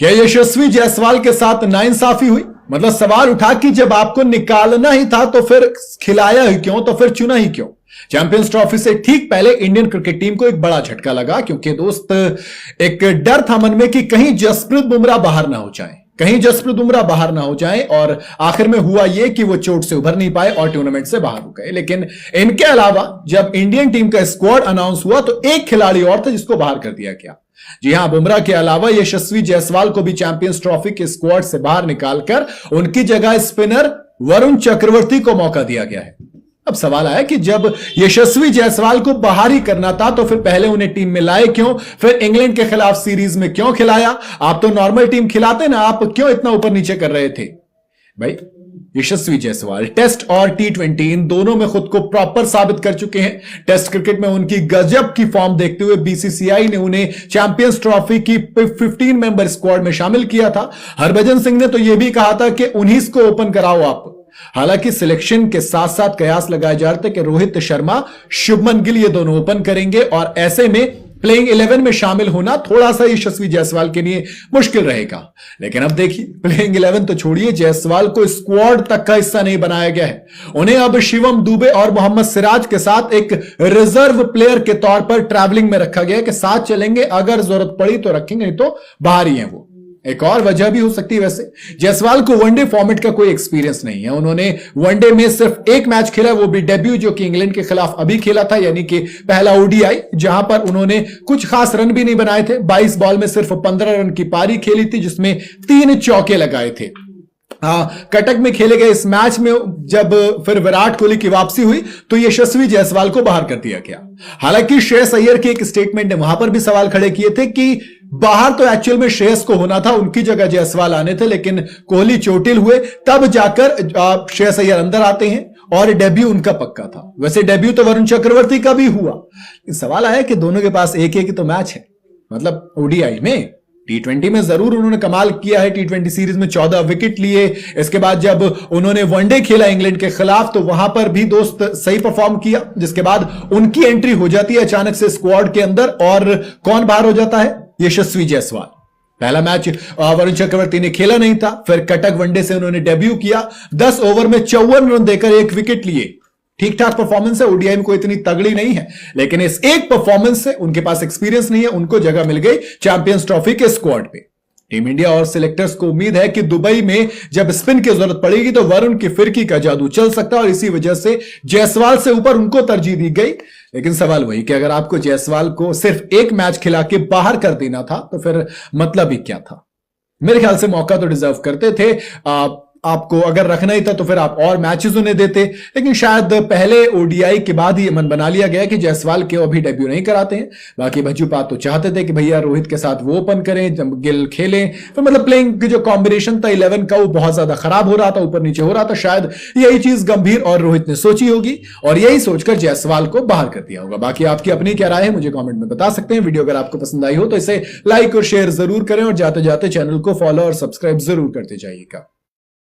क्या यशस्वी जायसवाल के साथ नाइंसाफी हुई? मतलब सवाल उठा कि जब आपको निकालना ही था तो फिर खिलाया ही क्यों, तो फिर चुना ही क्यों? चैंपियंस ट्रॉफी से ठीक पहले इंडियन क्रिकेट टीम को एक बड़ा झटका लगा, क्योंकि दोस्त एक डर था मन में कि कहीं जसप्रीत बुमराह बाहर ना हो जाएं, और आखिर में हुआ यह कि वो चोट से उभर नहीं पाए और टूर्नामेंट से बाहर हो गए। लेकिन इनके अलावा जब इंडियन टीम का स्क्वाड अनाउंस हुआ तो एक खिलाड़ी और था जिसको बाहर कर दिया गया। जी हां, बुमराह के अलावा यशस्वी जायसवाल को भी चैंपियंस ट्रॉफी के स्क्वाड से बाहर निकालकर उनकी जगह स्पिनर वरुण चक्रवर्ती को मौका दिया गया है। अब सवाल आया कि जब यशस्वी जायसवाल को बाहर ही करना था तो फिर पहले उन्हें टीम में लाए क्यों? फिर इंग्लैंड के खिलाफ सीरीज में क्यों खिलाया? आप तो नॉर्मल टीम खिलाते ना, आप क्यों इतना ऊपर नीचे कर रहे थे? भाई, यशस्वी जायसवाल टेस्ट और टी20 इन दोनों में खुद को प्रॉपर साबित कर चुके हैं। टेस्ट क्रिकेट में उनकी गजब की फॉर्म देखते हुए बीसीसीआई ने उन्हें चैंपियंस ट्रॉफी की 15 मेंबर स्क्वाड में शामिल किया था। हरभजन सिंह ने तो यह भी कहा था कि उन्हीं को ओपन कराओ आप। हालांकि सिलेक्शन के साथ साथ कयास लगाए जा रहे थे कि रोहित शर्मा, शुभमन गिल ये दोनों ओपन करेंगे, और ऐसे में प्लेइंग 11 में शामिल होना थोड़ा सा यशस्वी जायसवाल के लिए मुश्किल रहेगा। लेकिन अब देखिए, प्लेइंग 11 तो छोड़िए, जायसवाल को स्क्वाड तक का हिस्सा नहीं बनाया गया है। उन्हें अब शिवम दुबे और मोहम्मद सिराज के साथ एक रिजर्व प्लेयर के तौर पर ट्रैवलिंग में रखा गया है कि साथ चलेंगे, अगर जरूरत पड़ी तो रखेंगे, नहीं तो बाहर ही है वो। एक और वजह भी हो सकती है, वैसे जायसवाल को वनडे फॉर्मेट का कोई एक्सपीरियंस नहीं है। उन्होंने वनडे में सिर्फ एक मैच खेला, वो भी डेब्यू, जो कि इंग्लैंड के खिलाफ अभी खेला था, यानी कि पहला ओडीआई, जहां पर उन्होंने कुछ खास रन भी नहीं बनाए थे। 22 बॉल में सिर्फ 15 रन की पारी खेली थी, जिसमें 3 चौके लगाए थे। कटक में खेले गए इस मैच में जब फिर विराट कोहली की वापसी हुई तो यशस्वी जायसवाल को बाहर कर दिया गया। हालांकि श्रेयस अय्यर के एक स्टेटमेंट ने वहां पर भी सवाल खड़े किए थे कि बाहर तो एक्चुअल में श्रेयस को होना था, उनकी जगह जायसवाल आने थे, लेकिन कोहली चोटिल हुए, तब जाकर श्रेयस अय्यर अंदर आते हैं और डेब्यू उनका पक्का था। वैसे डेब्यू तो वरुण चक्रवर्ती का भी हुआ। सवाल आया कि दोनों के पास एक एक तो मैच है, मतलब ओडीआई में। टी20 में जरूर उन्होंने कमाल किया है, टी20 सीरीज में 14 विकेट लिए। इसके बाद जब उन्होंने वनडे खेला इंग्लैंड के खिलाफ तो वहां पर भी दोस्त सही परफॉर्म किया, जिसके बाद उनकी एंट्री हो जाती है अचानक से स्क्वाड के अंदर। और कौन बाहर हो जाता है? यशस्वी जायसवाल। पहला मैच वरुण चक्रवर्ती ने खेला नहीं था, फिर कटक वनडे से उन्होंने डेब्यू किया, 10 ओवर में 54 रन देकर 1 विकेट लिए। ठीक ठाक परफॉर्मेंस है, ओडीआई में कोई इतनी तगड़ी नहीं है, लेकिन इस एक परफॉर्मेंस से उनके पास एक्सपीरियंस नहीं है, उनको जगह मिल गई चैंपियंस ट्रॉफी के स्क्वाड पे। टीम इंडिया और सिलेक्टर्स को उम्मीद है कि दुबई में जब स्पिन की जरूरत पड़ेगी तो वरुण की फिरकी का जादू चल सकता है, और इसी वजह से जायसवाल से ऊपर उनको तरजीह दी गई। लेकिन सवाल वही कि अगर आपको जायसवाल को सिर्फ एक मैच खिला के बाहर कर देना था तो फिर मतलब ही क्या था? मेरे ख्याल से मौका तो डिजर्व करते थे। आपको अगर रखना ही था तो फिर आप और मैचेस उन्हें देते, लेकिन शायद पहले ओडीआई के बाद ही मन बना लिया गया कि जायसवाल के अभी डेब्यू नहीं कराते हैं। बाकी भज्जूपात तो चाहते थे कि भैया रोहित के साथ वो ओपन करें, जब गिल खेलें, तो मतलब प्लेइंग की जो कॉम्बिनेशन था 11 का वो बहुत ज्यादा खराब हो रहा था, ऊपर नीचे हो रहा था। शायद यही चीज गंभीर और रोहित ने सोची होगी और यही सोचकर जायसवाल को बाहर कर दिया होगा। बाकी आपकी अपनी क्या राय है मुझे कॉमेंट में बता सकते हैं। वीडियो अगर आपको पसंद आई हो तो इसे लाइक और शेयर जरूर करें, और जाते जाते चैनल को फॉलो और सब्सक्राइब जरूर करते जाइएगा।